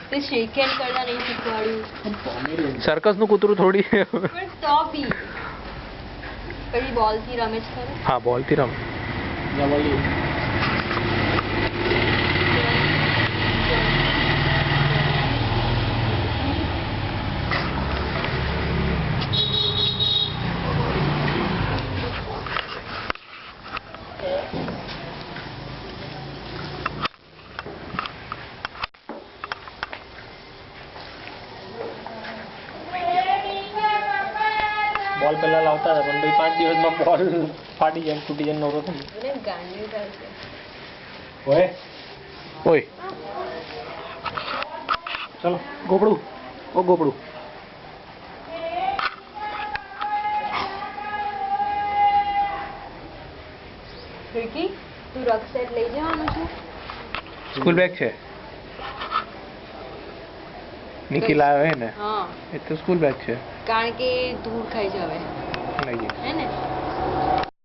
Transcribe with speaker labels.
Speaker 1: તે શેક હેન્ડ કરતા નહીં શીખવાડ્યું.
Speaker 2: સર્કસ નું કૂતરું થોડી.
Speaker 1: પણ તો બી પછી બોલ થી રમે છે ખરું?
Speaker 2: હા બોલ થી રમ. બોલ પેલા લાવતા હતા પણ ભાઈ 5 દિવસમાં બોલ ફાટી જાય તૂટી જાય નવરો થઈ
Speaker 1: એને ગાંડી થાય છે.
Speaker 2: ઓય ઓય ચલો ગોપડું ઓ ગોપડું
Speaker 1: વિકી તું રક્ષેટ લઈ જવાનું છે?
Speaker 2: સ્કૂલ બેગ છે નિકી લાવ્યો હે ને
Speaker 1: હા
Speaker 2: એ તો સ્કૂલ બેગ છે
Speaker 1: કારણ કે ધૂળ ખાઈ જવે
Speaker 2: લઈ જઈશ
Speaker 1: હે ને